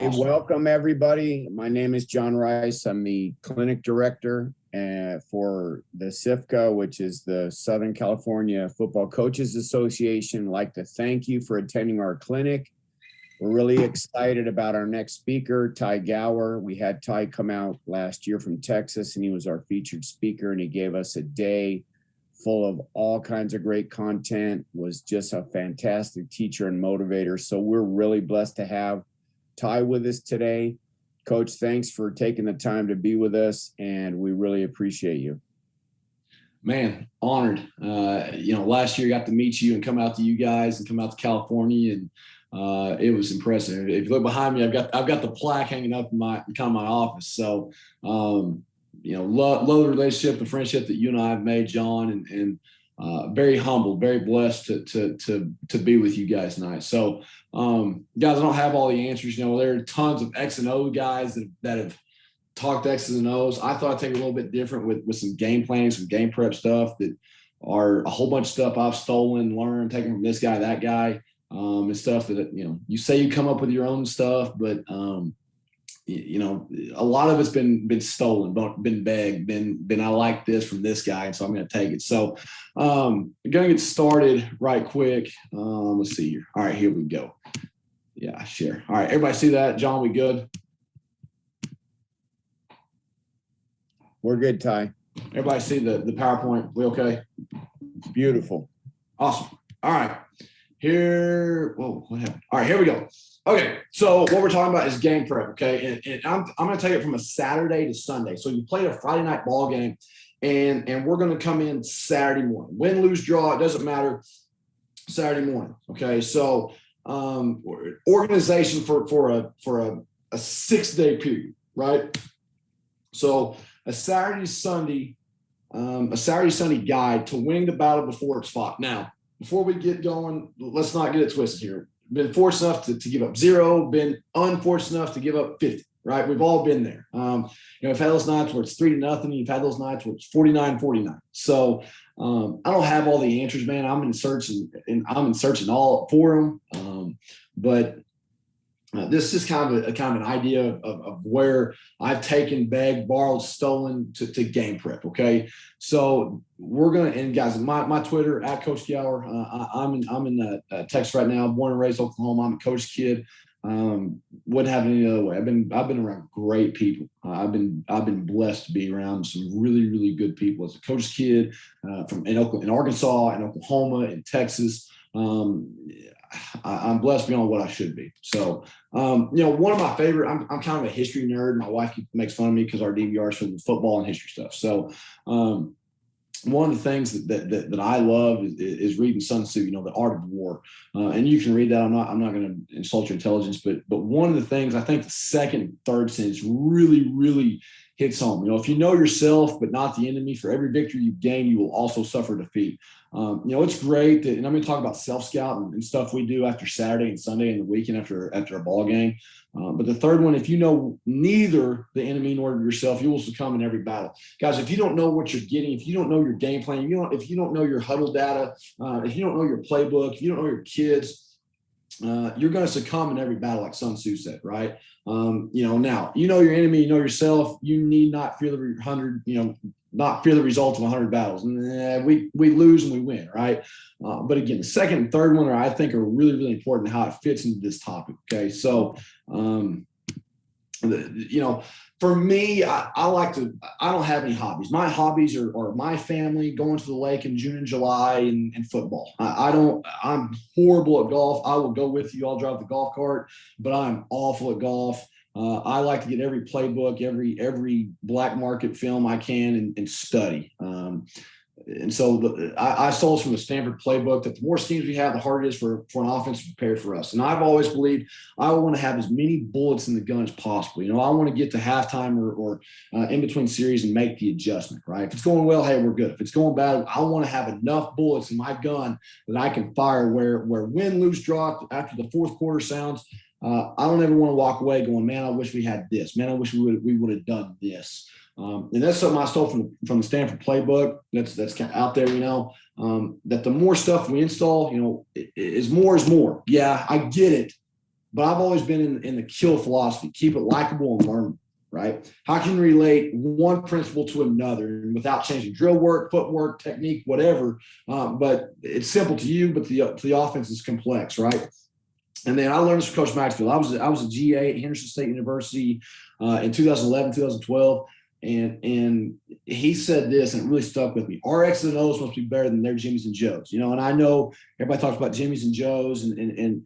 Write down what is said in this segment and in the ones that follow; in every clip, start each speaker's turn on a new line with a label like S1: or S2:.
S1: Awesome.
S2: Welcome everybody. My name is John Rice. I'm the clinic director for the SIFCA, which is the Southern California Football Coaches Association. I'd like to thank you for attending our clinic. We're really excited about our next speaker, Ty Gower. We had Ty come out last year from Texas, and he was our featured speaker, and he gave us a day full of all kinds of great content, was just a fantastic teacher and motivator. So we're really blessed to have Ty with us today. Coach, thanks for taking the time to be with us, and we really appreciate you.
S1: Man, honored. Last year I got to meet you and come out to you guys and come out to California, and it was impressive. If you look behind me, I've got the plaque hanging up in my office. So love the relationship, the friendship that you and I have made, John, and very humbled, very blessed to be with you guys tonight. So, guys, I don't have all the answers. There are tons of X and O guys that have talked X's and O's. I thought I'd take a little bit different with some game planning, some game prep stuff that are a whole bunch of stuff I've stolen, learned, taken from this guy, that guy, and stuff that, you say you come up with your own stuff, but, a lot of it's been stolen, been begged, been I like this from this guy, and so I'm going to take it. So going to get started right quick. Let's see here. All right, here we go. Yeah, share. All right, everybody see that? John, we good?
S2: We're good, Ty.
S1: Everybody see the PowerPoint? We okay?
S2: Beautiful.
S1: Awesome. All right. Here, whoa, what happened? All right, here we go. Okay, so what we're talking about is game prep, okay? And I'm going to take it from a Saturday to Sunday. So you played a Friday night ball game, and we're going to come in Saturday morning. Win, lose, draw, it doesn't matter. Saturday morning, okay? So organization for a 6-day period, right? So a Saturday Sunday guide to winning the battle before it's fought. Now, before we get going, let's not get it twisted here. Been fortunate enough to give up 0, been unfortunate enough to give up 50, right? We've all been there. I've had those nights where it's 3-0. You've had those nights where it's 49-49. So I don't have all the answers, man. I'm in searching all for them. But this is kind of an idea of where I've taken, begged, borrowed, stolen to game prep. Okay, so we're gonna, and guys, my Twitter at Coach Gower. I'm in Texas right now. Born and raised Oklahoma. I'm a coach kid. Wouldn't have it any other way. I've been around great people. I've been blessed to be around some really, really good people as a coach kid in Arkansas, in Oklahoma, in Texas. I'm blessed beyond what I should be. So, one of my favorite, I'm kind of a history nerd. My wife makes fun of me because our DVR is from football and history stuff. So, one of the things that I love is reading Sun Tzu, The Art of War. And you can read that. I'm not going to insult your intelligence, but one of the things, I think the second and third sentence really, really hits home. If you know yourself, but not the enemy, for every victory you gain, you will also suffer defeat. It's great that, and I'm going to talk about self-scout and stuff we do after Saturday and Sunday and the weekend after a ball game. But the third one, if you know neither the enemy nor yourself, you will succumb in every battle. Guys, if you don't know what you're getting, if you don't know your game plan, if you don't know your huddle data, if you don't know your playbook, if you don't know your kids, you're going to succumb in every battle, like Sun Tzu said, right? Now, you know your enemy, you know yourself. You need not fear not fear the results of 100 battles. We lose and we win, right? But again, the second and third one I think are really, really important how it fits into this topic. Okay, so for me, I don't have any hobbies. My hobbies are my family, going to the lake in June and July, and football. I'm horrible at golf. I will go with you. I'll drive the golf cart, but I'm awful at golf. I like to get every playbook, every black market film I can and study. And so I stole this from the Stanford playbook that the more schemes we have, the harder it is for an offense to prepare for us. And I've always believed I want to have as many bullets in the gun as possible. I want to get to halftime or in between series and make the adjustment, right? If it's going well, hey, we're good. If it's going bad, I want to have enough bullets in my gun that I can fire where win, lose, draw after the fourth quarter sounds. I don't ever want to walk away going, man, I wish we had this. Man, I wish we would have done this. And that's something I stole from the Stanford playbook. That's kind of out there, that the more stuff we install, is more is more. Yeah, I get it. but I've always been in the kill philosophy, keep it likable and learnable, right? How can you relate one principle to another without changing drill work, footwork, technique, whatever? But it's simple to you, but the offense is complex, right? And then I learned this from Coach Maxfield. I was a GA at Henderson State University in 2011, 2012. And he said this, and it really stuck with me. Our X's and O's must be better than their Jimmys and Joes. And I know everybody talks about Jimmys and Joes, and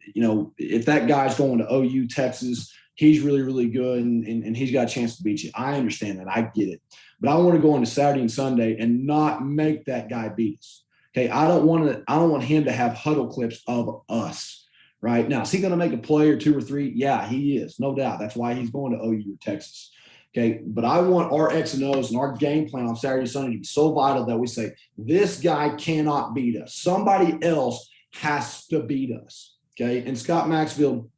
S1: if that guy's going to OU, Texas, he's really, really good, and he's got a chance to beat you. I understand that. I get it. But I want to go into Saturday and Sunday and not make that guy beat us. Okay, I don't want him to have huddle clips of us. Right now, is he going to make a play or two or three? Yeah, he is, no doubt. That's why he's going to OU or Texas. Okay, but I want our X and O's and our game plan on Saturday, Sunday to be so vital that we say, this guy cannot beat us. Somebody else has to beat us. Okay, and Scott Maxfield,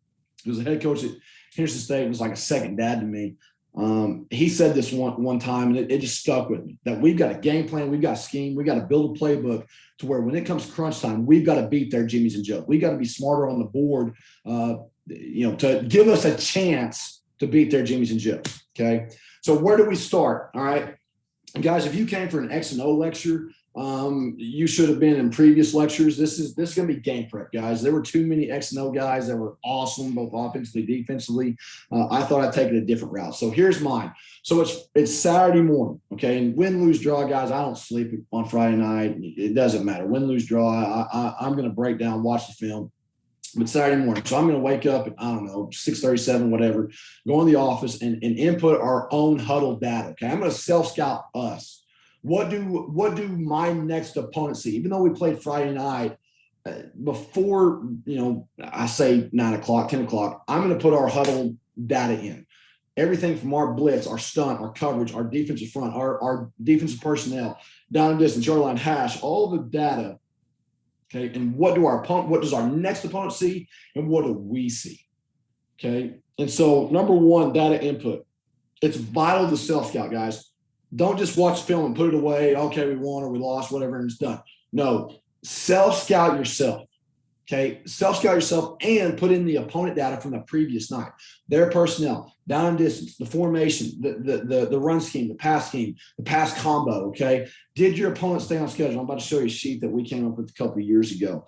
S1: who was the head coach at Henderson State, was like a second dad to me. He said this one time, and it just stuck with me, that we've got a game plan, we've got a scheme, we've got to build a playbook to where when it comes crunch time, we've got to beat their Jimmys and Joes. We've got to be smarter on the board, to give us a chance to beat their Jimmys and Joes. Okay. So where do we start? All right. And guys, if you came for an X and O lecture, you should have been in previous lectures. This is going to be game prep, guys. There were too many X and O guys that were awesome, both offensively, defensively. I thought I'd take it a different route. So here's mine. So it's Saturday morning, okay? And win, lose, draw, guys. I don't sleep on Friday night. It doesn't matter. Win, lose, draw. I'm going to break down, watch the film. But Saturday morning. So I'm going to wake up at, 6:37, whatever, go in the office and input our own huddle data. Okay. I'm going to self-scout us. What do my next opponent see? Even though we played Friday night, before, I say 9 o'clock, 10 o'clock, I'm going to put our huddle data in. Everything from our blitz, our stunt, our coverage, our defensive front, our defensive personnel, down and distance, yard line, hash, all the data. Okay. And what does our next opponent see? And what do we see? Okay. And so number one, data input. It's vital to self-scout, guys. Don't just watch the film and put it away. Okay, we won or we lost, whatever, and it's done. No, self-scout yourself. Okay, self-scout yourself and put in the opponent data from the previous night. Their personnel, down and distance, the formation, the run scheme, the pass combo. Okay, did your opponent stay on schedule? I'm about to show you a sheet that we came up with a couple of years ago.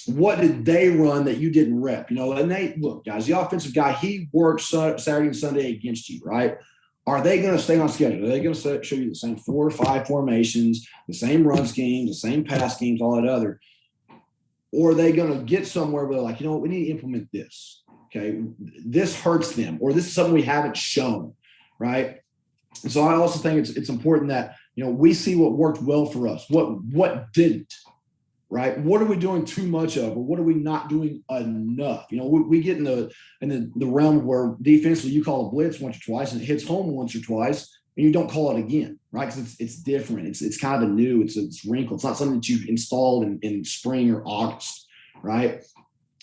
S1: What did they run that you didn't rep? And they look, guys, the offensive guy, he worked Saturday and Sunday against you, right? Are they going to stay on schedule? Are they going to show you the same 4 or 5 formations, the same run schemes, the same pass schemes, all that other? Or are they going to get somewhere where they're like, we need to implement this. Okay, this hurts them, or this is something we haven't shown, right? And so I also think it's important that we see what worked well for us, what didn't, right? What are we doing too much of, or what are we not doing enough? We get in the realm where defensively you call a blitz once or twice and it hits home once or twice, and you don't call it again, right? Because it's different. It's kind of new. It's wrinkle. It's not something that you've installed in spring or August, right?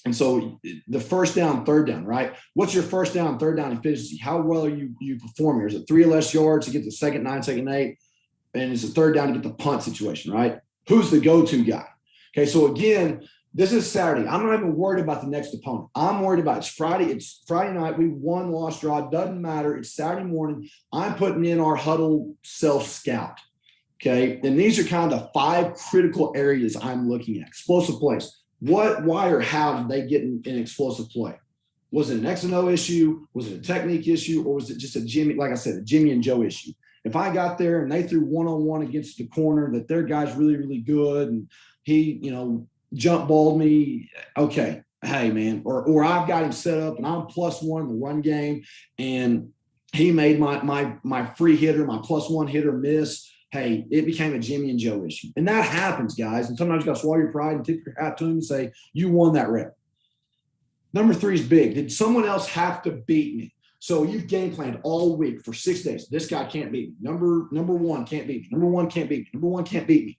S1: And so the first down, third down, right? What's your first down, third down efficiency? How well are you performing? Is it 3 or less yards to get the second 9, second 8? And it's a third down to get the punt situation, right? Who's the go-to guy? Okay, so again, this is Saturday. I'm not even worried about the next opponent. I'm worried about it's Friday. It's Friday night. We won, lost, draw. It doesn't matter. It's Saturday morning. I'm putting in our huddle self-scout. Okay, and these are kind of the 5 critical areas I'm looking at. Explosive plays. What, why, or how did they get in explosive play? Was it an X and O issue? Was it a technique issue? Or was it just a Jimmy, like I said, a Jimmy and Joe issue? If I got there and they threw one-on-one against the corner that their guy's really, really good and he, jump balled me, okay, hey, man. Or I've got him set up and I'm +1 in the run game and he made my free hitter, my +1 hitter miss. Hey, it became a Jimmy and Joe issue. And that happens, guys. And sometimes you got to swallow your pride and tip your hat to him and say, you won that rep. Number 3 is big. Did someone else have to beat me? So you've game planned all week for 6 days. This guy can't beat me. Number 1 can't beat me. Number 1 can't beat me. Number 1 can't beat me.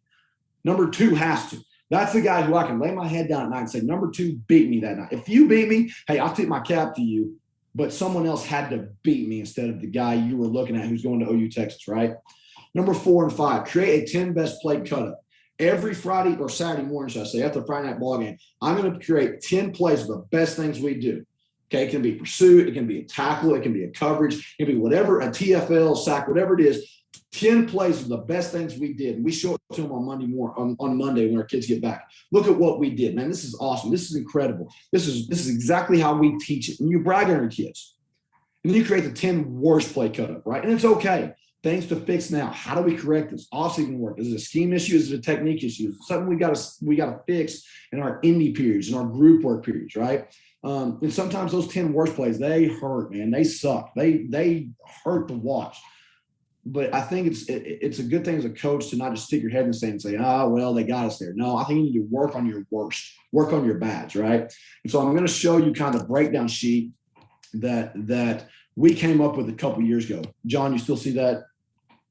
S1: Number 2 has to. That's the guy who I can lay my head down at night and say, number 2 beat me that night. If you beat me, hey, I'll tip my cap to you. But someone else had to beat me instead of the guy you were looking at who's going to OU, Texas, right? Number 4 and 5, create a 10 best play cut up. Every Friday or Saturday morning, should I say, after the Friday night ball game, I'm going to create 10 plays of the best things we do. Okay, it can be pursuit, it can be a tackle, it can be a coverage, it can be whatever, a TFL, sack, whatever it is. 10 plays of the best things we did. And we show it to them on Monday when our kids get back. Look at what we did, man. This is awesome. This is incredible. This is exactly how we teach it. And you brag on your kids. And then you create the 10 worst play cut up, right? And it's okay. Things to fix now. How do we correct this? Off-season work. Is it a scheme issue? Is it a technique issue? Is it something we got to fix in our indie periods, in our group work periods, right? And sometimes those 10 worst plays, they hurt, man. They suck. They hurt to watch. But I think it's a good thing as a coach to not just stick your head in the sand and say, oh, well, they got us there. No, I think you need to work on your worst, work on your bads, right? And so I'm going to show you kind of the breakdown sheet that we came up with a couple of years ago. John, you still see that?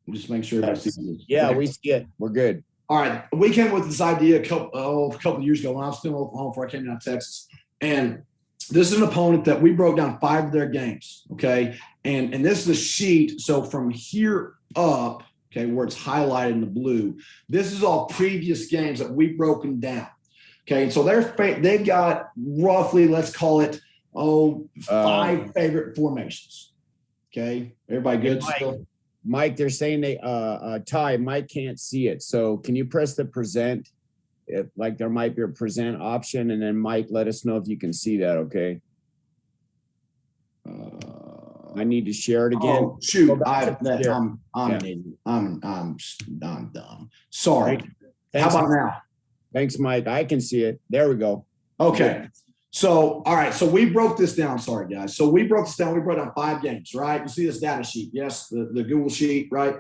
S1: Just make sure everybody sees it.
S2: Yeah,
S1: okay.
S2: We see it. We're good.
S1: All right. We came up with this idea a couple of years ago when I was still in Oklahoma before I came down to Texas. And this is an opponent that we broke down 5 of their games, okay? And this is a sheet. So from here up, okay, where it's highlighted in the blue, this is all previous games that we've broken down, okay? And so they've got roughly, let's call it, 5 favorite formations, okay? Everybody good still?
S2: Mike, they're saying Ty, Mike can't see it. So can you press the present? Like there might be a present option, and then Mike, let us know if you can see that, okay? I need to share it again.
S1: Oh, shoot.
S2: I'm
S1: dumb. Sorry.
S2: Thanks,
S1: how about now?
S2: Thanks, Mike. I can see it. There we go.
S1: Okay. So, all right. So we broke this down. Sorry, guys. So we broke this down. We broke down 5 games, right? You see this data sheet. Yes, the Google sheet, right?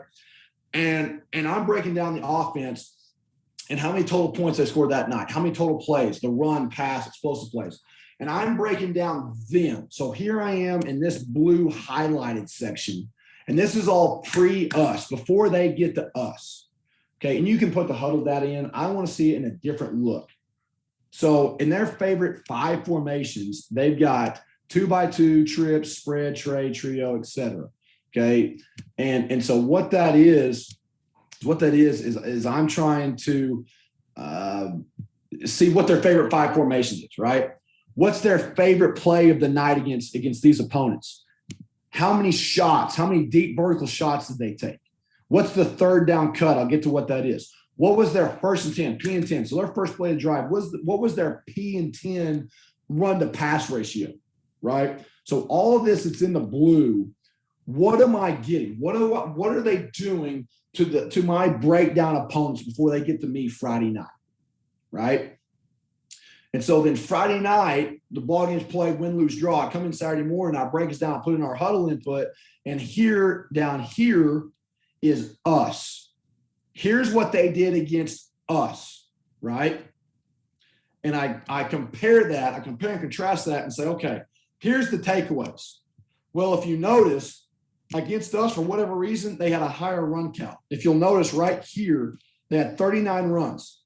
S1: And I'm breaking down the offense and how many total points they scored that night, how many total plays, the run, pass, explosive plays. And I'm breaking down them. So here I am in this blue highlighted section. And this is all pre-us, before they get to us. Okay, and you can put the huddle data in. I want to see it in a different look. So in their favorite 5 formations, they've got 2x2, trips, spread, trade, trio, etc. Okay, and so what that is I'm trying to see what their favorite 5 formations is, right? What's their favorite play of the night against these opponents? How many shots, how many deep vertical shots did they take? What's the 3rd down cut? I'll get to what that is. What was their 1st and 10, P and 10? So their first play of drive, what was their P and 10 run to pass ratio, right? So all of this that's in the blue, what am I getting? What are they doing to my breakdown opponents before they get to me Friday night, right? And so then Friday night, the ball game's played, win, lose, draw. I come in Saturday morning, I break us down, put in our huddle input, and down here is us. Here's what they did against us, right? And I compare that, I compare and contrast that and say, okay, here's the takeaways. Well, if you notice, against us, for whatever reason, they had a higher run count. If you'll notice right here, they had 39 runs.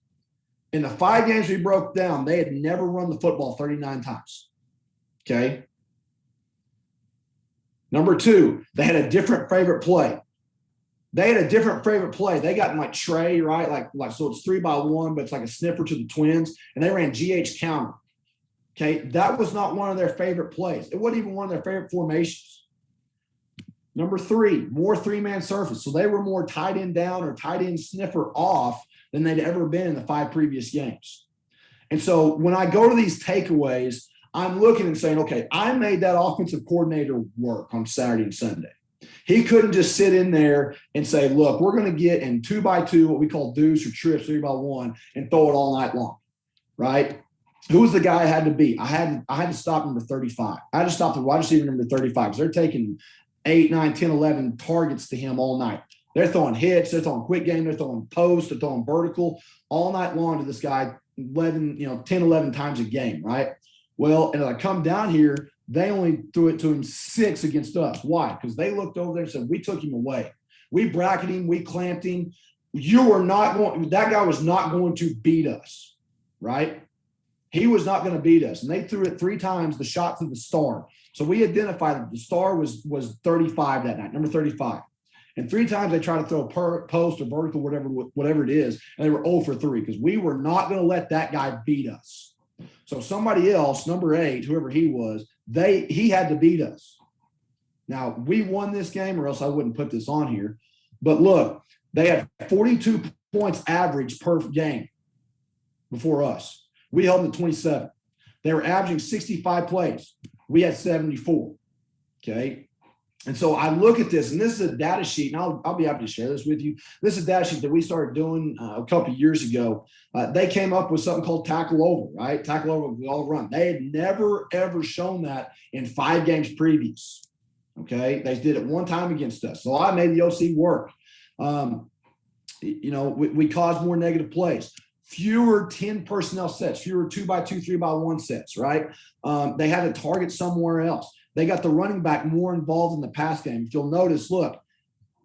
S1: In the 5 games we broke down, they had never run the football 39 times. Okay. Number 2, they had a different favorite play. They got like Trey, right? Like so it's 3x1, but it's like a sniffer to the twins, and they ran GH counter. Okay. That was not one of their favorite plays. It wasn't even one of their favorite formations. Number 3, more 3-man surface. So they were more tight end down or tight end sniffer off than they'd ever been in the 5 previous games. And so when I go to these takeaways, I'm looking and saying, okay, I made that offensive coordinator work on Saturday and Sunday. He couldn't just sit in there and say, look, we're going to get in 2x2, what we call deuce or trips, 3x1, and throw it all night long, right? Who was the guy I had to beat? I had to stop number 35. I had to stop the wide receiver number 35 because they're taking 8, 9, 10, 11 targets to him all night. They're throwing hits, they're throwing quick game, they're throwing post, they're throwing vertical all night long to this guy 10, 11 times a game, right? Well, and as I come down here, they only threw it to him 6 against us. Why? Because they looked over there and said, we took him away. We bracketed him, we clamped him. That guy was not going to beat us, right? He was not going to beat us. And they threw it 3 times, the shot to the star. So we identified that the star was 35 that night, number 35. And 3 times they tried to throw a post or vertical, whatever it is, and they were 0 for 3 because we were not going to let that guy beat us. So somebody else, number 8, whoever he was, he had to beat us. Now, we won this game, or else I wouldn't put this on here. But look, they had 42 points average per game before us. We held them to 27. They were averaging 65 plays. We had 74. Okay. And so I look at this, and this is a data sheet, and I'll be happy to share this with you. This is a data sheet that we started doing a couple of years ago. They came up with something called tackle over, right? Tackle over, we all run. They had never, ever shown that in 5 games previous. Okay. They did it one time against us. So I made the OC work. We caused more negative plays. Fewer 10 personnel sets, fewer 2x2, 3x1 sets, right? They had to target somewhere else. They got the running back more involved in the pass game. If you'll notice, look,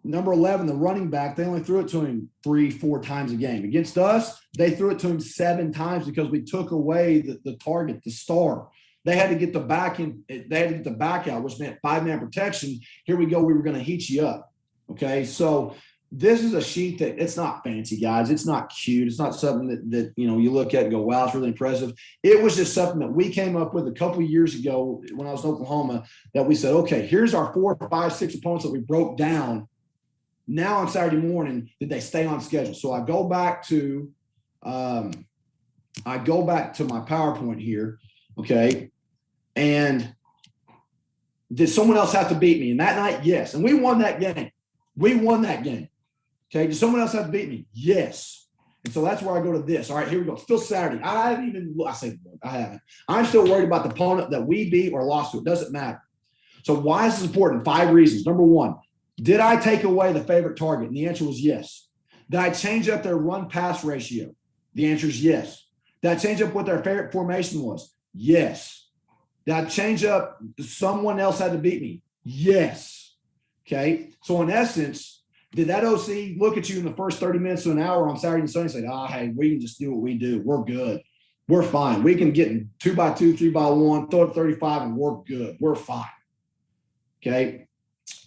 S1: number 11, the running back, they only threw it to him 3-4 times a game. Against us, they threw it to him 7 times because we took away the target, the star. They had to get the back in. They had to get the back out, which meant 5-man protection. Here we go. We were going to heat you up. Okay, so this is a sheet that it's not fancy, guys. It's not cute. It's not something that you look at and go, wow, it's really impressive. It was just something that we came up with a couple of years ago when I was in Oklahoma that we said, okay, here's our 4, 5, 6 opponents that we broke down. Now on Saturday morning, did they stay on schedule? So I go back to my PowerPoint here, okay, and did someone else have to beat me? And that night, yes. And we won that game. Okay, did someone else have to beat me? Yes. And so that's where I go to this. All right, here we go. It's still Saturday. I haven't. I'm still worried about the opponent that we beat or lost to. It doesn't matter. So why is this important? 5 reasons. Number 1, did I take away the favorite target? And the answer was yes. Did I change up their run-pass ratio? The answer is yes. Did I change up what their favorite formation was? Yes. Did I change up someone else had to beat me? Yes. Okay, so in essence, did that OC look at you in the first 30 minutes to an hour on Saturday and Sunday and say, hey, we can just do what we do. We're good. We're fine. We can get in 2x2, 3x1, throw it 35, and we're good. We're fine. Okay.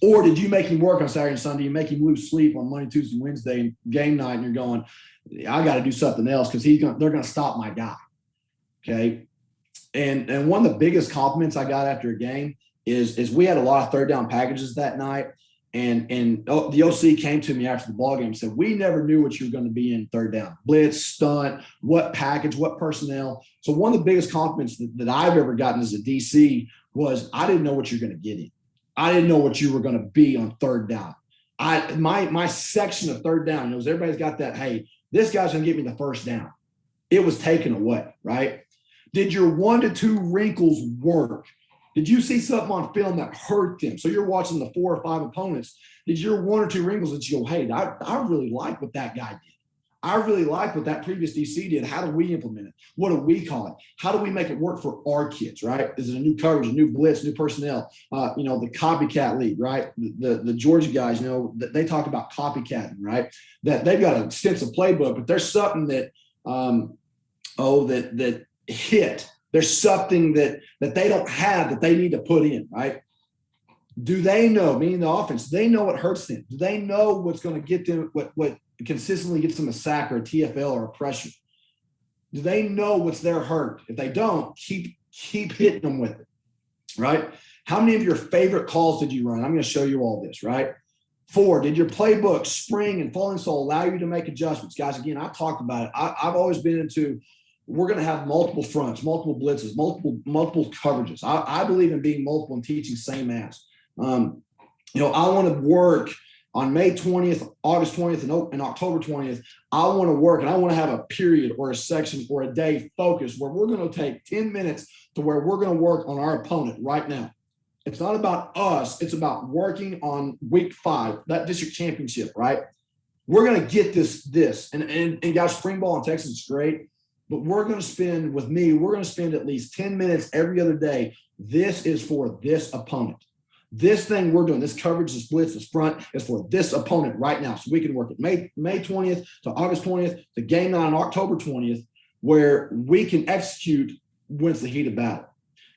S1: Or did you make him work on Saturday and Sunday? You make him lose sleep on Monday, Tuesday, Wednesday, and game night, and you're going, I got to do something else because they're going to stop my guy. Okay. And one of the biggest compliments I got after a game is we had a lot of 3rd down packages that night. And the OC came to me after the ball game and said, we never knew what you were going to be in 3rd down. Blitz, stunt, what package, what personnel. So one of the biggest compliments that I've ever gotten as a DC was I didn't know what you're going to get in. I didn't know what you were going to be on 3rd down. My section of 3rd down, everybody's got that, hey, this guy's going to get me the 1st down. It was taken away, right? Did your 1 to 2 wrinkles work? Did you see something on film that hurt them? So you're watching the 4 or 5 opponents. Did your 1 or 2 wrinkles that you go, hey, I really like what that guy did. I really like what that previous DC did. How do we implement it? What do we call it? How do we make it work for our kids, right? Is it a new coverage, a new blitz, new personnel? The copycat league, right? The Georgia guys, they talk about copycatting, right? That they've got an extensive playbook, but there's something that that hit. There's something that they don't have that they need to put in, right? Do they know, meaning the offense, they know what hurts them? Do they know what's going to get them, what consistently gets them a sack or a TFL or a pressure? Do they know what's their hurt? If they don't, keep hitting them with it, right? How many of your favorite calls did you run? I'm going to show you all this, right? 4, did your playbook, spring and falling soul allow you to make adjustments? Guys, again, I've talked about it. I've always been into we're going to have multiple fronts, multiple blitzes, multiple coverages. I believe in being multiple and teaching same as. I want to work on May 20th, August 20th, and October 20th. I want to work and I want to have a period or a section or a day focus where we're going to take 10 minutes to where we're going to work on our opponent right now. It's not about us. It's about working on week 5, that district championship, right? We're going to get this. And guys, spring ball in Texas is great. But we're going to spend at least 10 minutes every other day. This is for this opponent. This thing we're doing, this coverage, this blitz, this front is for this opponent right now. So we can work at May 20th to August 20th, to game night on October 20th, where we can execute when it's the heat of battle.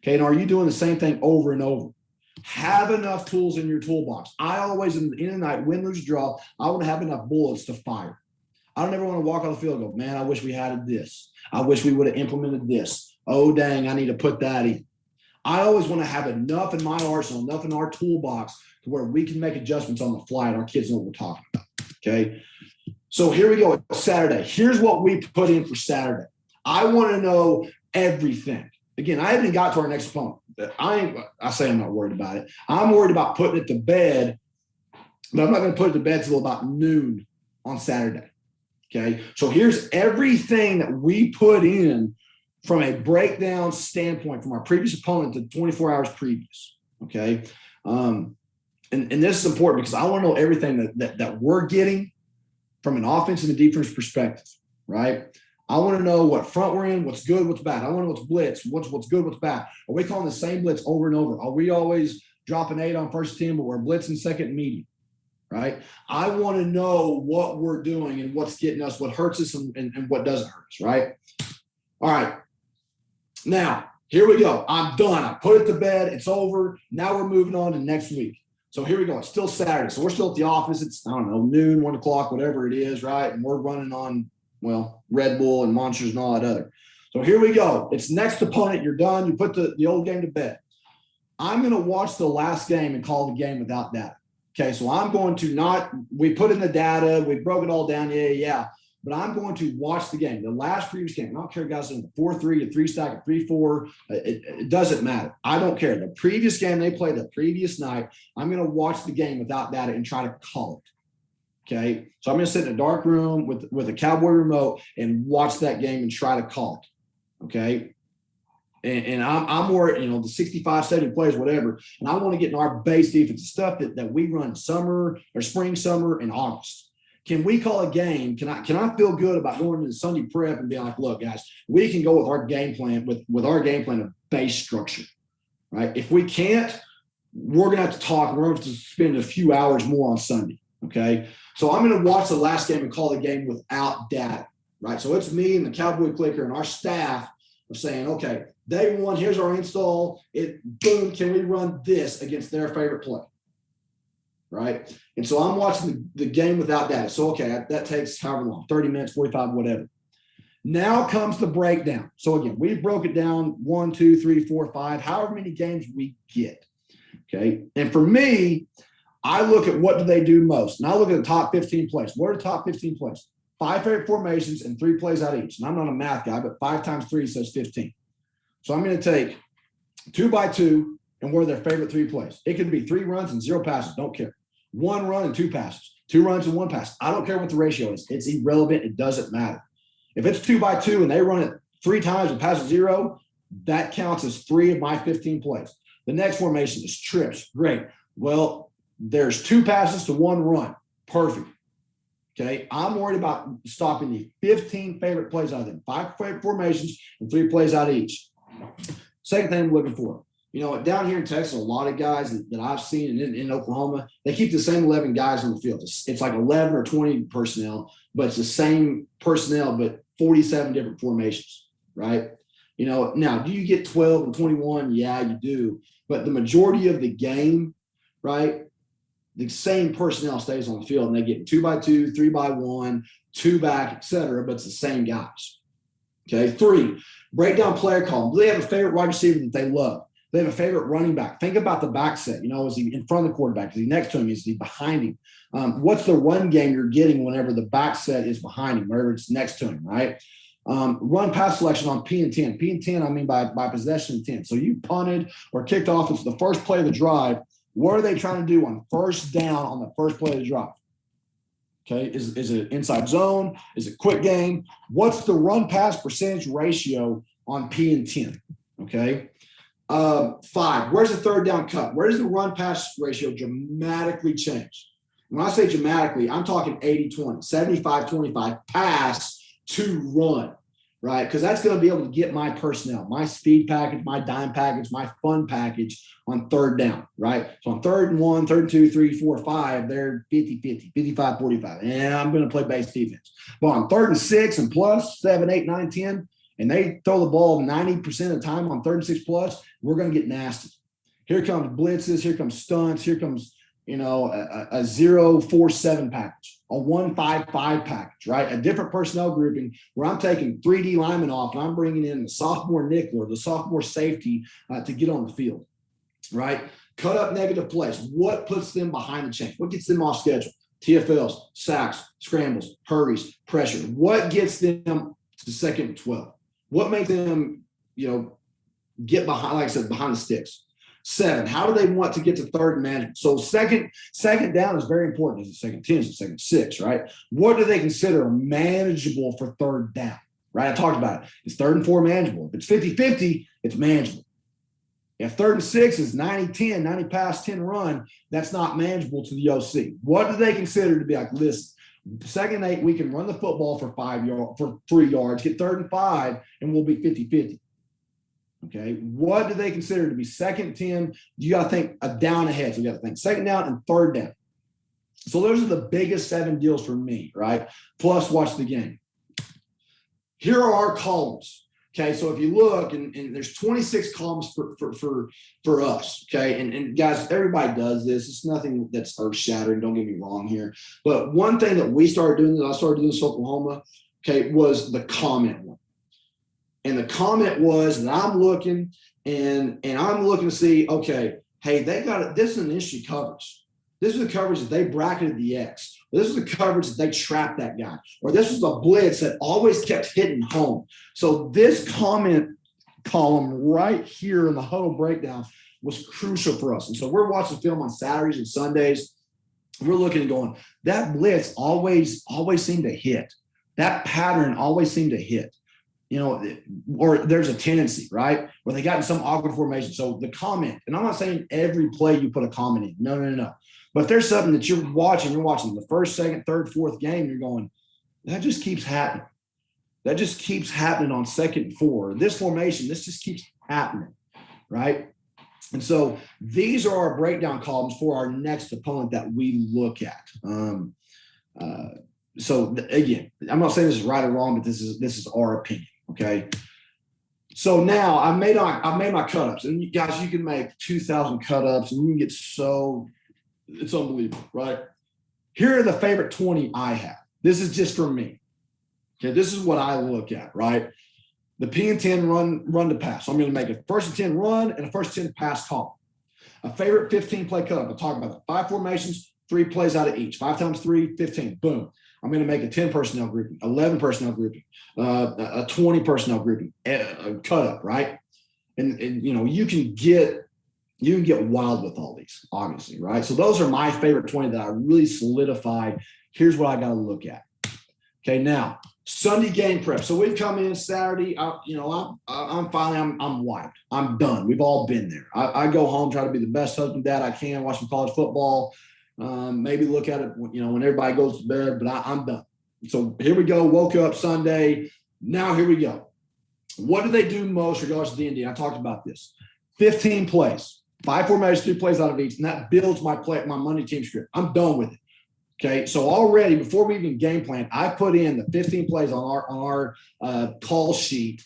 S1: Okay, and are you doing the same thing over and over? Have enough tools in your toolbox. I always, in the end of the night, win, lose, draw, I want to have enough bullets to fire. I don't ever want to walk on the field and go, man, I wish we had this. I wish we would have implemented this. Oh, dang, I need to put that in. I always want to have enough in my arsenal, enough in our toolbox to where we can make adjustments on the fly and our kids know what we're talking about. Okay. So here we go. It's Saturday. Here's what we put in for Saturday. I want to know everything. Again, I haven't got to our next opponent. I say I'm not worried about it. I'm worried about putting it to bed, but I'm not going to put it to bed till about noon on Saturday. Okay. So here's everything that we put in from a breakdown standpoint from our previous opponent to 24 hours previous. Okay. And this is important because I want to know everything that we're getting from an offense and a defense perspective, right? I want to know what front we're in, what's good, what's bad. I want to know what's blitz, what's good, what's bad. Are we calling the same blitz over and over? Are we always dropping 8 on first team, but we're blitzing second and medium, right? I want to know what we're doing and what's getting us, what hurts us and what doesn't hurt us, right? All right. Now, here we go. I'm done. I put it to bed. It's over. Now we're moving on to next week. So here we go. It's still Saturday. So we're still at the office. It's, I don't know, noon, 1 o'clock, whatever it is, right? And we're running on, well, Red Bull and Monsters and all that other. So here we go. It's next opponent. You're done. You put the old game to bed. I'm going to watch the last game and call the game without data. Okay, so I'm going to not – we put in the data. We broke it all down. Yeah. But I'm going to watch the game, the last previous game. I don't care, guys, in the 4-3, a 3-stack, a 3-4. It doesn't matter. I don't care. The previous game they played the previous night, I'm going to watch the game without data and try to call it. Okay? So I'm going to sit in a dark room with a Cowboy remote and watch that game and try to call it. Okay? And I'm more, the 65, 70 plays, whatever. And I want to get in our base defensive stuff that we run summer or spring, summer, and August. Can we call a game? Can I feel good about going into Sunday prep and being like, look, guys, we can go with our game plan, with our game plan of base structure, right? If we can't, we're going to have to talk. We're going to have to spend a few hours more on Sunday, okay? So I'm going to watch the last game and call the game without data, right? So it's me and the Cowboy Clicker and our staff are saying, okay, day one, here's our install. Boom, can we run this against their favorite play? Right. And so I'm watching the game without data. So, okay, that takes however long, 30 minutes, 45, whatever. Now comes the breakdown. So again, we broke it down 1, 2, 3, 4, 5, however many games we get. Okay. And for me, I look at what do they do most. And I look at the top 15 plays. What are the top 15 plays? 5 favorite formations and 3 plays out each. And I'm not a math guy, but 5 times 3 says 15. So I'm going to take 2 by 2 and what are their favorite 3 plays. It could be 3 runs and 0 passes. Don't care. 1 run and 2 passes, 2 runs and 1 pass. I don't care what the ratio is. It's irrelevant. It doesn't matter. If it's 2 by 2 and they run it 3 times and pass it 0, that counts as 3 of my 15 plays. The next formation is trips. Great. Well, there's 2 passes to 1 run. Perfect. Okay. I'm worried about stopping the 15 favorite plays out of them. 5 favorite formations and 3 plays out of each. Second thing I'm looking for. Down here in Texas, a lot of guys that I've seen in Oklahoma, they keep the same 11 guys on the field. It's like 11 or 20 personnel, but it's the same personnel, but 47 different formations, right? Now, do you get 12 and 21? Yeah, you do. But the majority of the game, right, the same personnel stays on the field, and they get 2 by 2, 3 by 1, 2 back, et cetera, but it's the same guys. Okay, 3, break down player call. Do they have a favorite wide receiver that they love? They have a favorite running back. Think about the back set. Is he in front of the quarterback? Is he next to him? Is he behind him? What's the run game you're getting whenever the back set is behind him, wherever it's next to him, right? Run pass selection on P and 10. P and 10, I mean by possession intent. So you punted or kicked off. It's the first play of the drive. What are they trying to do on first down on the first play of the drive? Okay, is it inside zone? Is it quick game? What's the run pass percentage ratio on P and 10? Okay. 5, where's the third down cut? Where does the run pass ratio dramatically change? When I say dramatically, I'm talking 80-20, 75-25 pass to run, right? Because that's going to be able to get my personnel, my speed package, my dime package, my fun package on third down, right? So on 3rd and 1, 3rd and 2, 3, 4, 5, they're 50-50, 55-45. And I'm going to play base defense. But on 3rd and 6 and plus 7, 8, 9, 10, and they throw the ball 90% of the time on 3rd and 6 plus, we're going to get nasty. Here comes blitzes, here comes stunts, here comes, a 0-4-7 package, a 1-5-5 package, right? A different personnel grouping where I'm taking 3D linemen off and I'm bringing in the sophomore nickel or the sophomore safety to get on the field, right? Cut up negative plays. What puts them behind the chains? What gets them off schedule? TFLs, sacks, scrambles, hurries, pressure. What gets them to second and 12? What makes them, get behind, like I said, behind the sticks? 7, how do they want to get to third and management? So second down is very important. Is it second 10? Is it second 6, right? What do they consider manageable for third down, right? I talked about it. It's 3rd and 4 manageable. If it's 50-50, it's manageable. If 3rd and 6 is 90-10, 90 pass, 10 run, that's not manageable to the OC. What do they consider to be like, listen, 2nd and 8, we can run the football for 3 yards, get 3rd and 5, and we'll be 50-50. Okay, what do they consider to be 2nd 10? You got to think a down ahead. So you got to think 2nd down and 3rd down. So those are the biggest 7 deals for me, right? Plus watch the game. Here are our columns. Okay, so if you look, and there's 26 columns for us. Okay, and guys, everybody does this. It's nothing that's earth-shattering. Don't get me wrong here. But one thing that we started doing, that I started doing this in Oklahoma, okay, was the comment one. And the comment was that I'm looking and I'm looking to see, okay, hey, they got it. This is an issue coverage. This is the coverage that they bracketed the X. This is the coverage that they trapped that guy. Or this was a blitz that always kept hitting home. So this comment column right here in the huddle breakdown was crucial for us. And so we're watching film on Saturdays and Sundays. We're looking and going, that blitz always seemed to hit. That pattern always seemed to hit. Or there's a tendency, right, where they got in some awkward formation. So the comment, and I'm not saying every play you put a comment in. No. But if there's something that you're watching the first, second, third, fourth game, you're going, that just keeps happening. That just keeps happening on 2nd and 4. This formation, this just keeps happening, right? And so these are our breakdown columns for our next opponent that we look at. So again, I'm not saying this is right or wrong, but this is our opinion. Okay. So now I've made my cut-ups, and you guys, you can make 2,000 cut-ups and you can get it's unbelievable, right? Here are the favorite 20 I have. This is just for me. Okay. This is what I look at, right? The P and 10 run to pass. So I'm going to make a 1st and 10 run and a 1st and 10 pass column. A favorite 15 play cut-up. I'll talk about it. 5 formations, 3 plays out of each. 5 times 3, 15. Boom. I'm going to make a 10 personnel grouping, 11 personnel grouping, a 20 personnel grouping, a cut up, right? And you can get wild with all these, obviously, right? So those are my favorite 20 that I really solidified. Here's what I got to look at. Okay, now Sunday game prep. So we've come in Saturday. I'm wiped. I'm done. We've all been there. I go home, try to be the best husband, dad I can, watch some college football. Maybe look at it, when everybody goes to bed, but I'm done. So here we go. Woke up Sunday. Now here we go. What do they do most regards to the Indian? I talked about this. 15 plays, 5 formations, 2 plays out of each, and that builds my Monday team script. I'm done with it. Okay. So already before we even game plan, I put in the 15 plays on our call sheet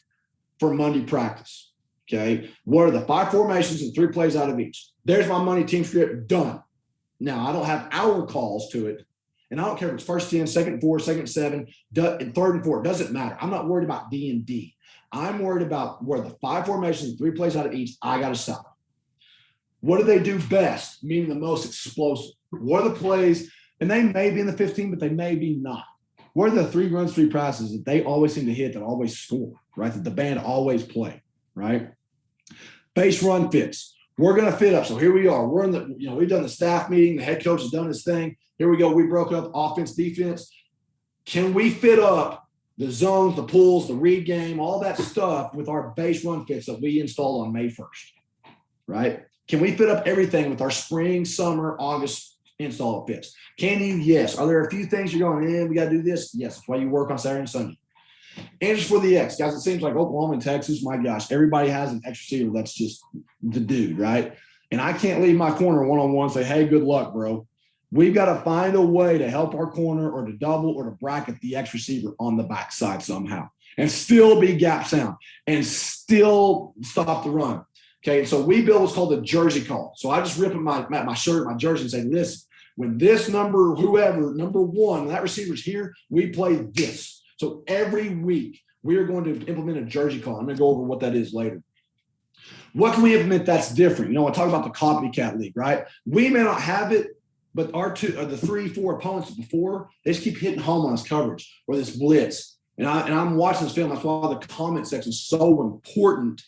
S1: for Monday practice. Okay. What are the 5 formations and 3 plays out of each? There's my Monday team script done. Now, I don't have our calls to it, and I don't care if it's 1st 10, 2nd 4, 2nd 7, 3rd and 4. It doesn't matter. I'm not worried about D and D. I'm worried about where the 5 formations, 3 plays out of each, I got to stop. What do they do best, meaning the most explosive? What are the plays, and they may be in the 15, but they may be not. What are the 3 runs, 3 passes that they always seem to hit, that always score, right, that the band always play, right? Base run fits. We're going to fit up. So here we are. We're in the, we've done the staff meeting. The head coach has done his thing. Here we go. We broke up offense, defense. Can we fit up the zones, the pulls, the read game, all that stuff with our base run fits that we installed on May 1st, right? Can we fit up everything with our spring, summer, August install fits? Can you? Yes. Are there a few things you're going, we got to do this? Yes. That's why you work on Saturday and Sunday. Answers for the X, guys. It seems like Oklahoma and Texas, my gosh, everybody has an X receiver that's just the dude, right? And I can't leave my corner one-on-one and say, hey, good luck, bro. We've got to find a way to help our corner or to double or to bracket the X receiver on the backside somehow and still be gap sound and still stop the run. Okay, so we build what's called a jersey call. So I just rip my shirt, my jersey, and say, listen, when this number, whoever, number one, that receiver's here, we play this. So every week we are going to implement a jersey call. I'm going to go over what that is later. What can we implement that's different? You know, I talk about the copycat league, right? We may not have it, but the 3-4 opponents before, they just keep hitting home on us coverage or this blitz. And I'm watching this film. That's why the comment section is so important.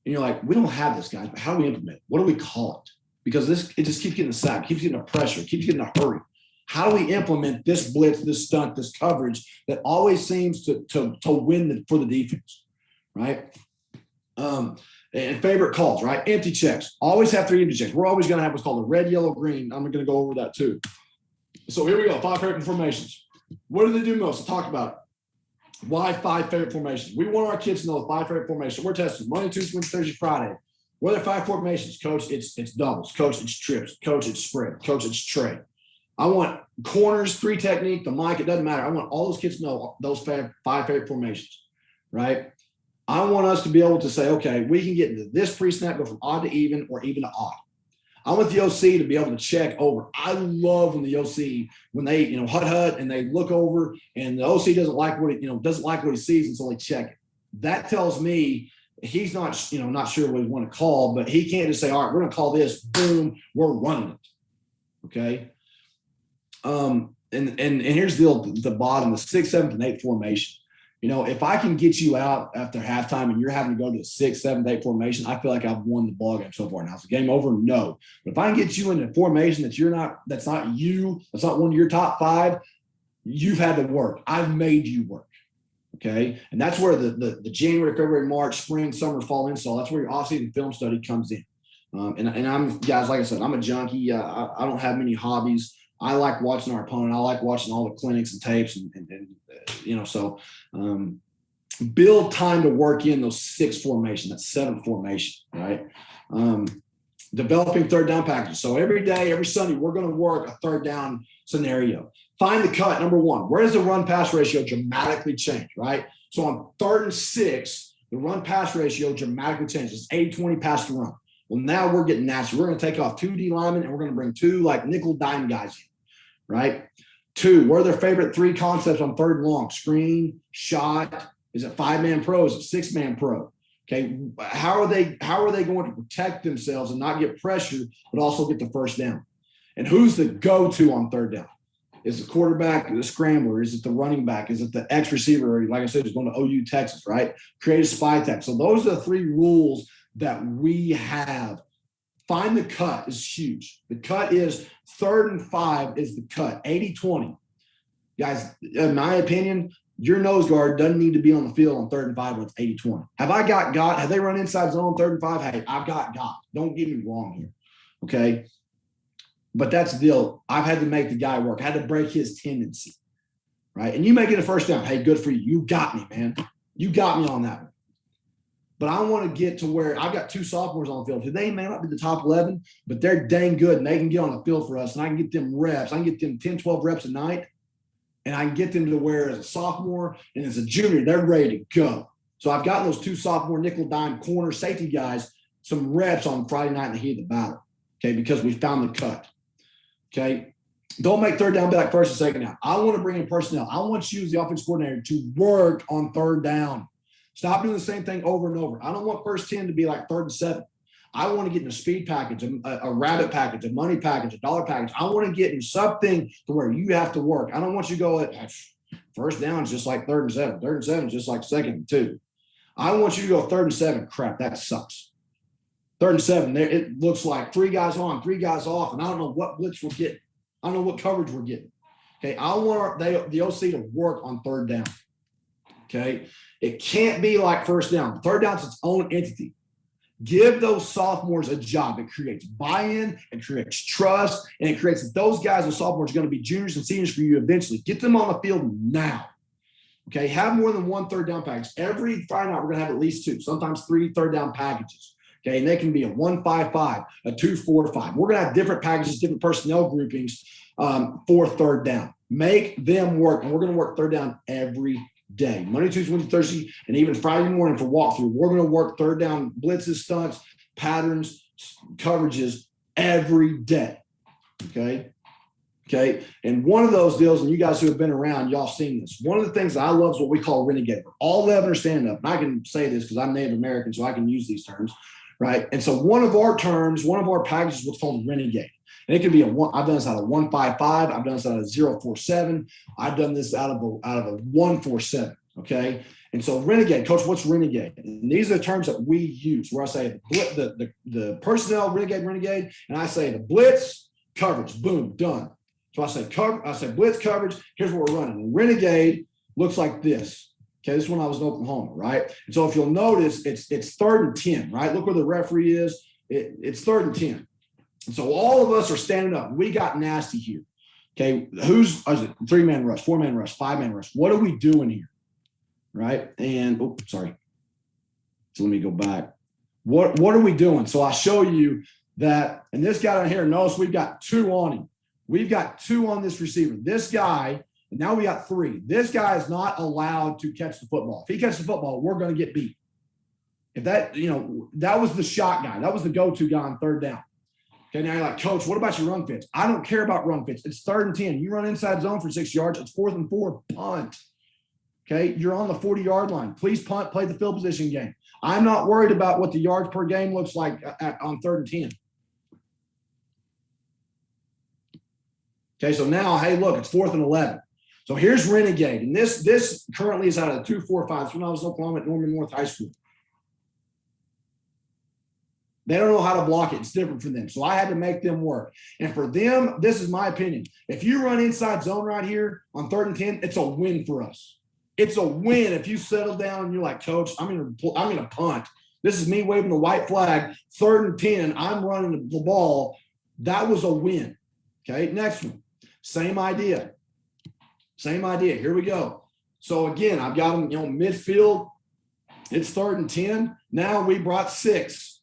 S1: And you're like, we don't have this, guys, but how do we implement it? What do we call it? Because it just keeps getting a sack, keeps getting a pressure, keeps getting a hurry. How do we implement this blitz, this stunt, this coverage that always seems to win for the defense, right? And favorite calls, right? Empty checks. Always have 3 empty checks. We're always going to have what's called a red, yellow, green. I'm going to go over that too. So here we go. 5 favorite formations. What do they do most? Talk about it. Why 5 favorite formations? We want our kids to know the 5 favorite formations. We're testing Monday, Tuesday, Wednesday, Thursday, Friday. What are the 5 formations? Coach, it's doubles. Coach, it's trips. Coach, it's spread. Coach, it's trade. I want corners, 3 technique, the mic. It doesn't matter. I want all those kids to know those 5 favorite formations, right? I want us to be able to say, okay, we can get into this pre-snap, go from odd to even or even to odd. I want the OC to be able to check over. I love when the OC, when they, hut and they look over and the OC doesn't like what he sees until they check it. That tells me he's not sure what he want to call, but he can't just say, all right, we're going to call this, boom, we're running it. Okay. And here's the bottom, the 6th, 7th, and 8th formation. If I can get you out after halftime and you're having to go to the 6th, 7th, 8th formation, I feel like I've won the ball game so far. Now, is the game over? No. But if I can get you in a formation that's not you, that's not one of your top 5, you've had to work. I've made you work. Okay. And that's where the January, February, March, spring, summer, fall install, that's where your off-season film study comes in. And I'm, guys, like I said, I'm a junkie. I don't have many hobbies. I like watching our opponent. I like watching all the clinics and tapes so build time to work in those 6 formation, that 7th formation, right? Developing 3rd down packages. So every day, every Sunday, we're going to work a 3rd down scenario. Find the cut, number 1. Where does the run-pass ratio dramatically change, right? So on 3rd and 6, the run-pass ratio dramatically changes. It's 80-20 pass to run. Well, now we're getting nasty. We're going to take off 2 D linemen, and we're going to bring 2 like nickel dime guys in, right? 2, what are their favorite 3 concepts on 3rd and long? Screen, shot. Is it 5-man pro? Is it 6-man pro? Okay, how are they going to protect themselves and not get pressure, but also get the first down? And who's the go-to on 3rd down? Is the quarterback the scrambler? Is it the running back? Is it the X receiver? Or like I said, is going to OU Texas, right? Create a spy tech. So those are the 3 rules that we have. Find the cut is huge. The cut is 3rd and 5 is the cut, 80-20. Guys, in my opinion, your nose guard doesn't need to be on the field on 3rd and 5 when it's 80-20. Have I got? Have they run inside zone on 3rd and 5? Hey, I've got. Don't get me wrong here, okay? But that's the deal. I've had to make the guy work. I had to break his tendency, right? And you may get a first down. Hey, good for you. You got me, man. You got me on that one. But I want to get to where I've got 2 sophomores on the field who they may not be the top 11, but they're dang good and they can get on the field for us. And I can get them reps. I can get them 10, 12 reps a night. And I can get them to where as a sophomore and as a junior, they're ready to go. So I've got those 2 sophomore nickel dime corner safety guys some reps on Friday night in the heat of the battle, okay, because we found the cut, okay? Don't make 3rd down be like 1st and 2nd down. I want to bring in personnel. I want you as the offense coordinator to work on 3rd down. Stop doing the same thing over and over. I don't want 1st 10 to be like 3rd and 7. I want to get in a speed package, a rabbit package, a money package, a dollar package. I want to get in something to where you have to work. I don't want you to go at 1st down is just like 3rd and 7. 3rd and 7 is just like 2nd and 2. I want you to go 3rd and 7. Crap, that sucks. 3rd and 7, there it looks like 3 guys on, 3 guys off, and I don't know what blitz we're getting. I don't know what coverage we're getting. Okay, I want the OC to work on 3rd down. Okay, it can't be like 1st down. 3rd down's its own entity. Give those sophomores a job. It creates buy-in, it creates trust, and it creates that those guys and sophomores are going to be juniors and seniors for you eventually. Get them on the field now. Okay, have more than 1 3rd down package. Every Friday night, we're going to have at least 2, sometimes 3 3rd down packages. Okay, and they can be a 1-5-5, a 2-4-5. We're going to have different packages, different personnel groupings for 3rd down. Make them work, and we're going to work 3rd down every day. Monday, Tuesday, Wednesday, Thursday, and even Friday morning for walkthrough. We're going to work 3rd down blitzes, stunts, patterns, coverages every day. Okay. And one of those deals, and you guys who have been around, y'all seen this. One of the things that I love is what we call renegade. All 11 are stand up. And I can say this because I'm Native American, so I can use these terms, right? And so one of our terms, one of our packages is what's called renegade. And it can be I've done this out of 155. I've done this out of 047. I've done this out of a 147. Okay. And so renegade, coach, what's renegade? And these are the terms that we use where I say the personnel, renegade, and I say the blitz coverage, boom, done. So I say blitz coverage. Here's what we're running. And renegade looks like this. Okay, this is when I was in Oklahoma, right? And so if you'll notice, it's 3rd and 10, right? Look where the referee is. It's 3rd and 10. And so all of us are standing up. We got nasty here. Okay, who's is it 3-man rush, 4-man rush, 5-man rush? What are we doing here? Right? And sorry. So let me go back. What are we doing? So I'll show you that. And this guy down here, notice we've got 2 on him. We've got 2 on this receiver. This guy, and now we got 3. This guy is not allowed to catch the football. If he catches the football, we're going to get beat. If that, that was the shot guy. That was the go-to guy on 3rd down. Okay, now you're like, coach, what about your run fits? I don't care about run fits. It's 3rd and 10. You run inside zone for 6 yards. It's 4th and 4, punt. Okay, you're on the 40-yard line. Please punt, play the field position game. I'm not worried about what the yards per game looks like on 3rd and 10. Okay, so now, hey, look, it's 4th and 11. So here's renegade. And this currently is out of the 245. It's when I was in Oklahoma at Norman North High School. They don't know how to block it. It's different for them. So I had to make them work. And for them, this is my opinion. If you run inside zone right here on 3rd and 10, it's a win for us. It's a win if you settle down and you're like, coach, I'm gonna punt. This is me waving the white flag. 3rd and 10, I'm running the ball. That was a win. Okay, next one. Same idea. Here we go. So again, I've got them, midfield. It's 3rd and 10. Now we brought 6.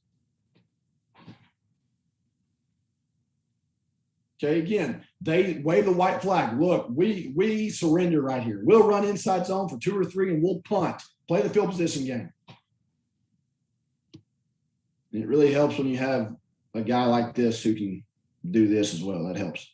S1: Okay, again, they wave the white flag. Look, we surrender right here. We'll run inside zone for 2 or 3 and we'll punt. Play the field position game. And it really helps when you have a guy like this who can do this as well. That helps.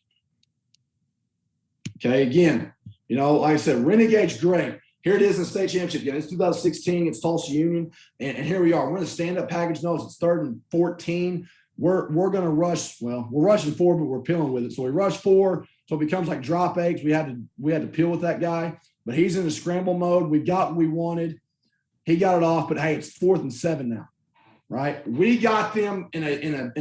S1: Okay, again, like I said, Renegade's great. Here it is in the state championship game. It's 2016. It's Tulsa Union. And here we are. We're in a stand-up package. Notice it's 3rd and 14. We're going to rush. Well, we're rushing 4, but we're peeling with it. So we rush 4. So it becomes like drop eggs. We had to peel with that guy. But he's in a scramble mode. We got what we wanted. He got it off. But hey, it's 4th and 7 now. Right? We got them in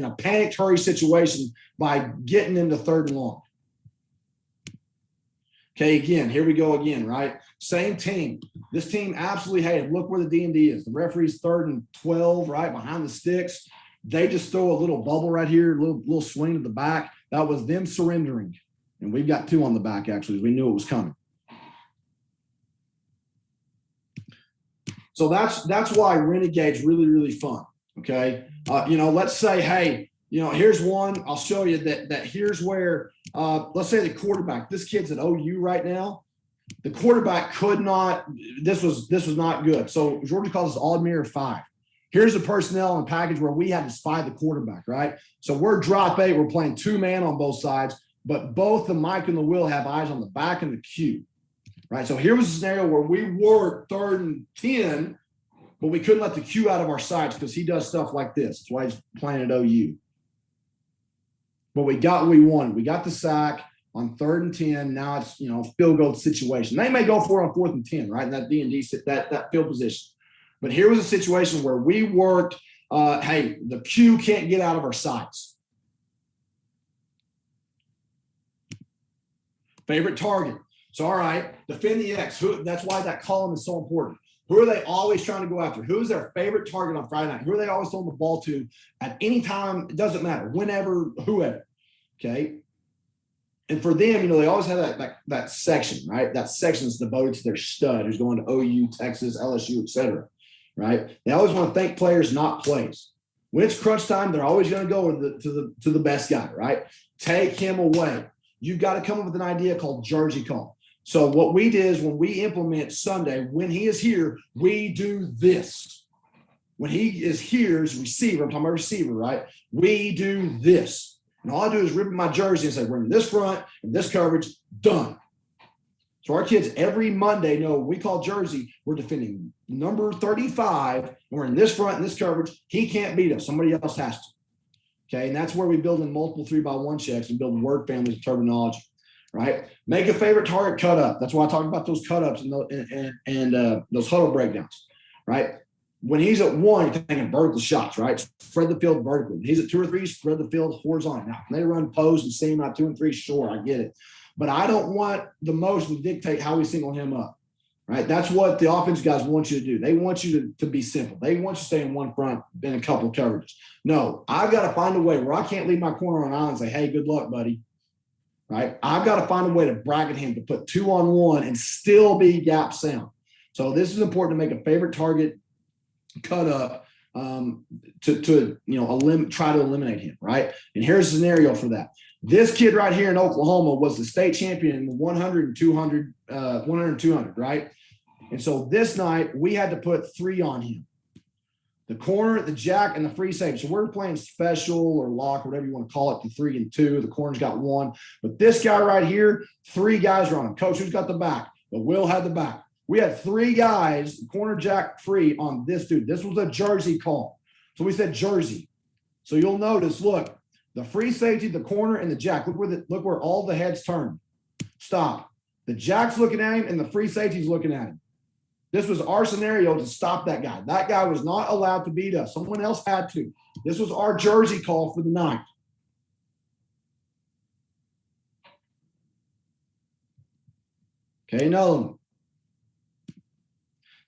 S1: a panicked hurry situation by getting into 3rd and long. Okay, again, here we go again, right? Same team. This team absolutely hated. Look where the D&D is. The referee's 3rd and 12, right behind the sticks. They just throw a little bubble right here, little swing to the back. That was them surrendering. And we've got 2 on the back, actually. We knew it was coming. So that's why Renegade's really, really fun, okay? Let's say, hey, here's one. I'll show you that here's where, let's say the quarterback, this kid's at OU right now. The quarterback could not, this was not good. So Georgia calls this odd mirror 5. Here's a personnel and package where we had to spy the quarterback, right? So we're drop 8. We're playing 2-man on both sides, but both the Mike and the Will have eyes on the back and the Q, right? So here was a scenario where we were 3rd and 10, but we couldn't let the Q out of our sights because he does stuff like this. That's why he's playing at OU. But we got what we wanted. We got the sack on 3rd and 10. Now it's, field goal situation. They may go for it on 4th and 10, right? And that D&D, that field position. But here was a situation where we worked, hey, the Q can't get out of our sights. Favorite target. So, all right, defend the X. That's why that column is so important. Who are they always trying to go after? Who is their favorite target on Friday night? Who are they always throwing the ball to at any time? It doesn't matter, whenever, whoever, okay? And for them, they always have that section, right? That section is devoted to their stud who's going to OU, Texas, LSU, et cetera. Right? They always want to thank players, not plays. When it's crunch time, they're always going to go to the best guy, right? Take him away. You've got to come up with an idea called jersey call. So what we did is when we implement Sunday, when he is here, we do this. when he is here as a receiver, I'm talking about receiver, right? We do this. And all I do is rip my jersey and say, we're in this front and this coverage, done. So our kids every Monday know we call jersey, we're defending number 35, and we're in this front and this coverage. He can't beat us. Somebody else has to. Okay, and that's where we build in multiple 3x1 checks and build word families and terminology, right? Make a favorite target cut up. That's why I talk about those cut ups and those huddle breakdowns, right? When he's at 1, you're taking vertical shots, right? Spread the field vertically. When he's at 2 or 3, spread the field horizontally. Now, when they run pose and seam out 2 and 3, sure, I get it. But I don't want the motion to dictate how we single him up, right? That's what the offense guys want you to do. They want you to be simple. They want you to stay in one front and a couple of coverages. No, I've got to find a way where I can't leave my corner on an island and say, hey, good luck, buddy, right? I've got to find a way to bracket him to put 2-on-1 and still be gap sound. So this is important to make a favorite target cut up to try to eliminate him, right? And here's a scenario for that. This kid right here in Oklahoma was the state champion in the 100 and 200, 100 and 200, right? And so this night we had to put 3 on him. The corner, the jack, and the free safety. So we're playing special or lock, or whatever you want to call it, the 3 and 2. The corner's got 1. But this guy right here, 3 guys are on him. Coach, who's got the back? But Will had the back. We had 3 guys, corner, jack, free on this dude. This was a jersey call. So we said jersey. So you'll notice, look, the free safety, the corner, and the jack. Look where all the heads turn. Stop. The jack's looking at him, and the free safety's looking at him. This was our scenario to stop that guy. That guy was not allowed to beat us. Someone else had to. This was our jersey call for the night. Okay, another one.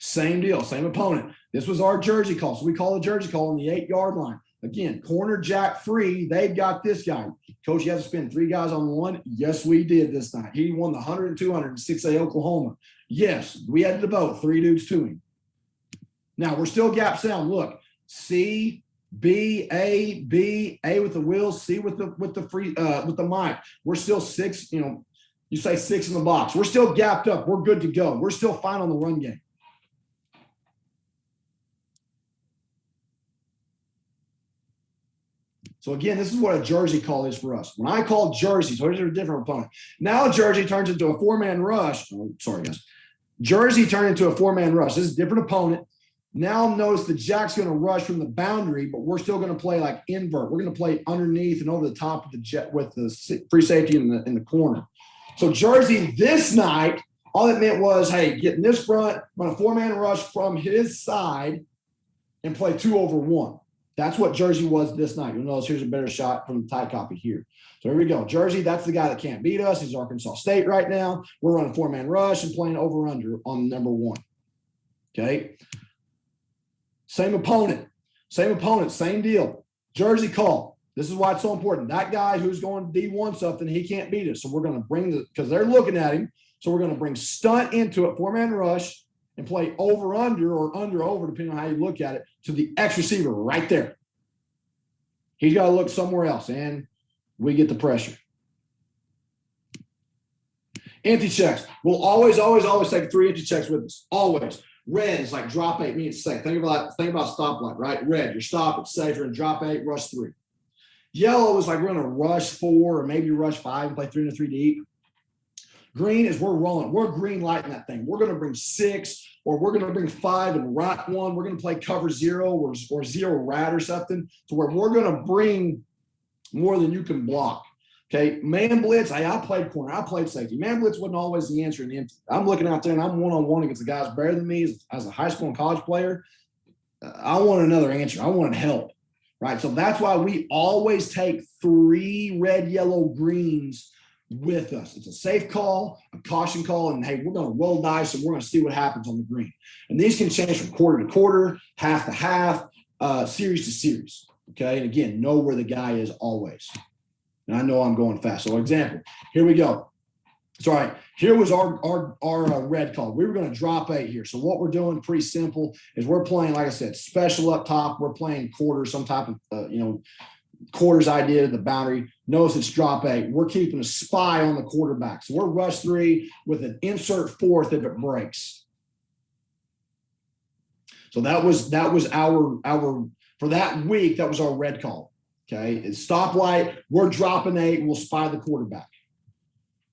S1: Same deal, same opponent. This was our jersey call. So we call a jersey call on the 8-yard line. Again, corner, jack, free. They've got this guy. Coach, you have to spend 3 guys on 1. Yes, we did this night. He won the 100 and 200 in 6A Oklahoma. Yes, we had the boat. 3 dudes to him. Now, we're still gap sound. Look, C, B, A with the wheels, C with the mic. We're still 6, you say 6 in the box. We're still gapped up. We're good to go. We're still fine on the run game. So again, this is what a jersey call is for us. When I call jersey, so here's a different opponent. Now jersey turns into a 4-man rush. Oh, sorry, guys. Jersey turned into a 4-man rush. This is a different opponent. Now notice the jack's going to rush from the boundary, but we're still going to play like invert. We're going to play underneath and over the top of the jet with the free safety in the corner. So jersey this night, all it meant was, hey, get in this front, run a 4-man rush from his side, and play 2 over 1. That's what jersey was this night. You'll notice here's a better shot from the tight copy here. So here we go. Jersey, that's the guy that can't beat us. He's Arkansas State right now. We're running 4-man rush and playing over-under on number 1. Okay. Same opponent, same deal. Jersey call. This is why it's so important. That guy who's going D1 something, he can't beat us. So we're going to bring because they're looking at him. So we're going to bring stunt into it, 4-man rush, and play over-under or under-over, depending on how you look at it, to the X receiver right there. He's got to look somewhere else, and we get the pressure. Empty checks. We'll always take 3 empty checks with us. Always. Red is like drop 8 means safe. Think about stoplight, right? Red, you're stop, it's safe. You're going to drop 8, rush 3. Yellow is like we're going to rush 4 or maybe rush 5 and play 3 and a 3 deep. Green is we're rolling. We're green lighting that thing. We're going to bring 6 or we're going to bring 5 and rat 1. We're going to play cover 0 or 0 rat or something to where we're going to bring more than you can block. Okay, man blitz, I played corner. I played safety. Man blitz wasn't always the answer in the empty. I'm looking out there and I'm one-on-one against the guys better than me as a high school and college player. I want another answer. I want help, right? So that's why we always take 3 red, yellow, greens with us. It's a safe call, a caution call, and hey, we're going to roll dice and we're going to see what happens on the green. And these can change from quarter to quarter, half to half, series to series. Okay, and again, know where the guy is always. And I know I'm going fast. So example, here we go. So all right, here was our red call. We were going to drop 8 here. So what we're doing, pretty simple, is we're playing, like I said, special up top. We're playing quarters, some type of quarters idea to the boundary. Notice it's drop 8. We're keeping a spy on the quarterback. So we're rush 3 with an insert 4th if it breaks. So that was our for that week, that was our red call. Okay. It's stoplight. We're dropping 8. We'll spy the quarterback.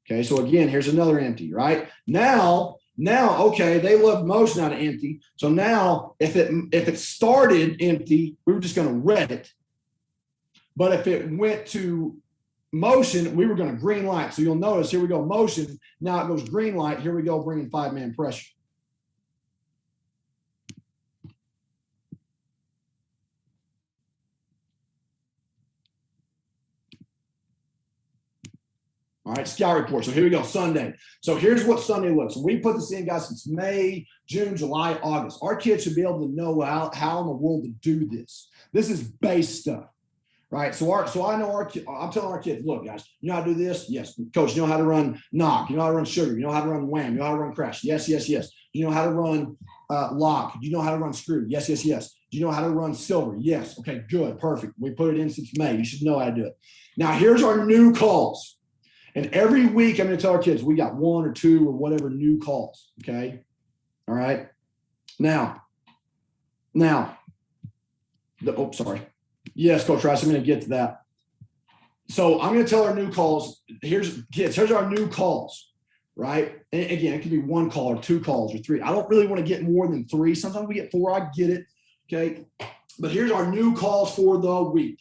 S1: Okay. So again, here's another empty, right? Now, okay, they love motion out of empty. So now if it started empty, we were just going to red it. But if it went to motion, we were going to green light. So you'll notice here we go motion. Now it goes green light. Here we go bringing 5-man pressure. All right, scout report. So here we go, Sunday. So here's what Sunday looks. So we put this in, guys, since May, June, July, August. Our kids should be able to know how in the world to do this. This is base stuff. Right. So I know I'm telling our kids, look, guys, you know how to do this? Yes. Coach, you know how to run knock, you know how to run sugar, you know how to run wham, you know how to run crash. Yes, yes, yes. You know how to run lock. You know how to run screw. Yes, yes, yes. Do you know how to run silver? Yes. Okay, good. Perfect. We put it in since May. You should know how to do it. Now, here's our new calls. And every week I'm going to tell our kids we got 1 or 2 or whatever new calls. Okay. All right. Now, sorry. Yes, Coach Rice, I'm going to get to that. So I'm going to tell our new calls. Here's our new calls, right? And again, it could be 1 call or 2 calls or 3. I don't really want to get more than 3. Sometimes we get 4. I get it. Okay. But here's our new calls for the week,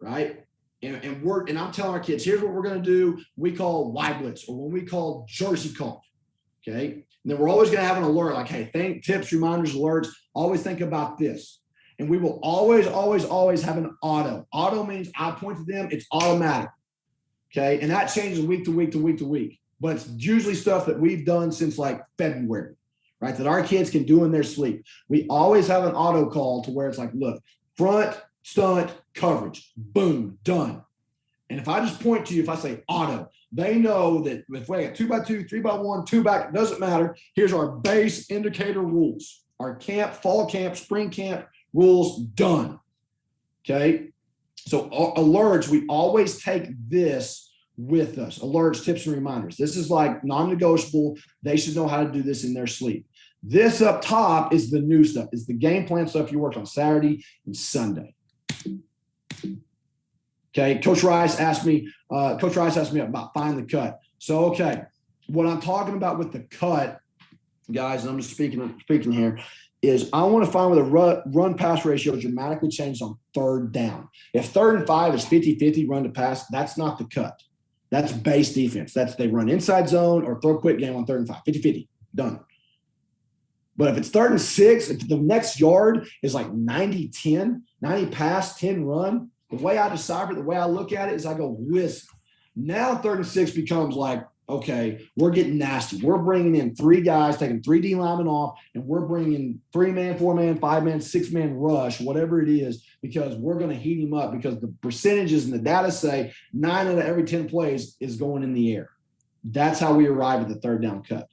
S1: right? And I'm telling our kids, here's what we're going to do. We call Y blitz, or when we call jersey call. Okay. And then we're always going to have an alert like, hey, tips, reminders, alerts. Always think about this. And we will always, always, always have an auto. Auto means I point to them. It's automatic. Okay. And that changes week to week to week to week. But it's usually stuff that we've done since like February, right? That our kids can do in their sleep. We always have an auto call to where it's like, look, front, stunt, coverage, boom, done. And if I just point to you, if I say auto, they know that if we got 2x2, 3x1, 2 back, it doesn't matter. Here's our base indicator rules. Our camp, fall camp, spring camp, rules done. Okay. So alerts, we always take this with us. Alerts, tips, and reminders. This is like non-negotiable. They should know how to do this in their sleep. This up top is the new stuff. It's the game plan stuff you worked on Saturday and Sunday. Okay. Coach Rice asked me about find the cut. So, okay. What I'm talking about with the cut, guys, and I'm just speaking here, is I want to find where the run pass ratio dramatically changes on 3rd down. If 3rd and 5 is 50-50 run to pass, that's not the cut. That's base defense. That's they run inside zone or throw quick game on 3rd and 5, 50-50, done. But if it's 3rd and 6, if the next yard is like 90-10, 90 pass, 10 run, the way I decipher it, the way I look at it is I go whisk. Now 3rd and 6 becomes like, okay, we're getting nasty. We're bringing in 3 guys, taking 3 D linemen off, and we're bringing 3-man, 4-man, 5-man, 6-man rush, whatever it is, because we're going to heat him up because the percentages and the data say 9 out of every 10 plays is going in the air. That's how we arrive at the 3rd down cut.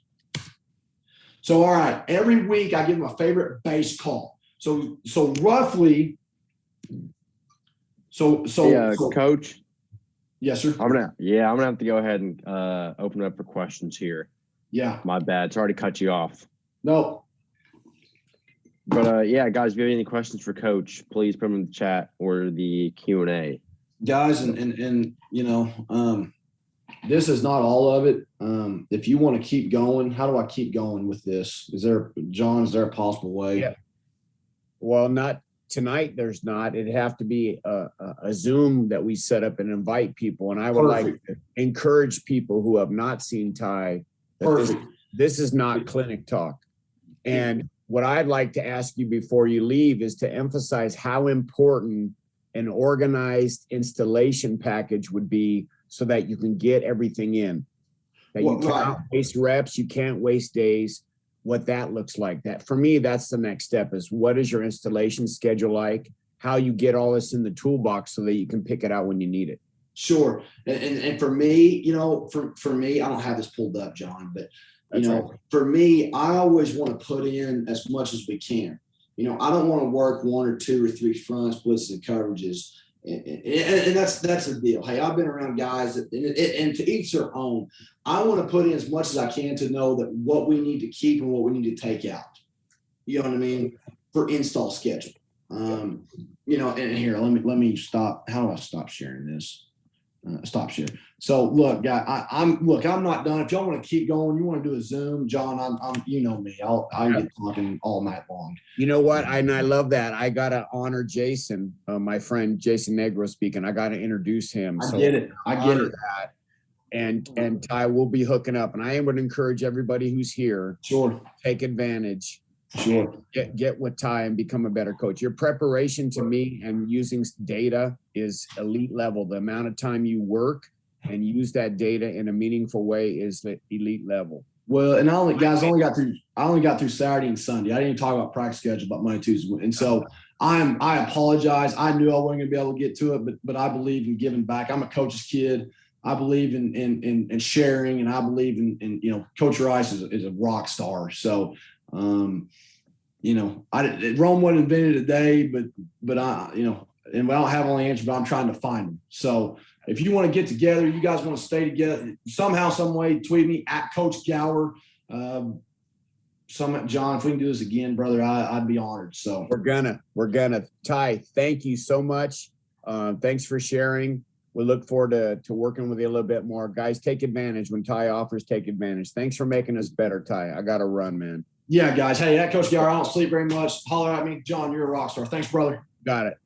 S1: So, all right, every week I give them a favorite base call. So roughly,
S3: Coach.
S1: Yes, sir.
S3: I'm gonna have to go ahead and open it up for questions here.
S1: Yeah.
S3: My bad. Sorry to cut you off.
S1: No.
S3: But guys, if you have any questions for Coach, please put them in the chat or the Q&A.
S1: Guys, and you know, this is not all of it. If you want to keep going, how do I keep going with this? Is there a possible way?
S2: Yeah. Well, not tonight. There's not. It'd have to be a Zoom that we set up and invite people. And I would like to encourage people who have not seen Ty. This is not clinic talk. And what I'd like to ask you before you leave is to emphasize how important an organized installation package would be so that you can get everything in. That you can't waste reps, you can't waste days. What that looks like. That for me, that's the next step is what is your installation schedule like? How you get all this in the toolbox so that you can pick it out when you need it.
S1: Sure. And for me, you know, for me, I don't have this pulled up, John, but for me, I always want to put in as much as we can. You know, I don't want to work 1 or 2 or 3 fronts, splits, and coverages. And that's the deal. Hey, I've been around guys and to each their own. I want to put in as much as I can to know that what we need to keep and what we need to take out. you know what I mean, for install schedule. You know, and here, let me stop. How do I stop sharing this? Stop share. So look, guy, I'm not done. If y'all want to keep going, you want to do a Zoom, John, I'm you know me. I get talking all night long.
S2: You know what? And I love that. I gotta honor Jason, my friend Jason Negro speaking. I gotta introduce him.
S1: I get it.
S2: That. And Ty will be hooking up. And I would encourage everybody who's here,
S1: Sure.
S2: take advantage.
S1: Sure.
S2: Get with Ty and become a better coach. Your preparation to me and using data is elite level. The amount of time you work and use that data in a meaningful way is the elite level.
S1: Well, and I only got through Saturday and Sunday. I didn't even talk about practice schedule about Monday, Tuesday. And so I apologize. I knew I wasn't gonna be able to get to it, but I believe in giving back. I'm a coach's kid. I believe in sharing, and I believe in you know, Coach Rice is a rock star. So you know, Rome wasn't invented today, but I, you know, and I don't have all the answers, but I'm trying to find them. So if you want to get together, you guys want to stay together somehow, some way, tweet me at Coach Gower. John, if we can do this again, brother, I'd be honored. So
S2: we're gonna. Ty, thank you so much. Thanks for sharing. We look forward to working with you a little bit more. Guys, take advantage when Ty offers, take advantage. Thanks for making us better, Ty. I got to run, man.
S1: Yeah, guys. Hey, at Coach Gower, I don't sleep very much. Holler at me. John, you're a rock star. Thanks, brother.
S2: Got it.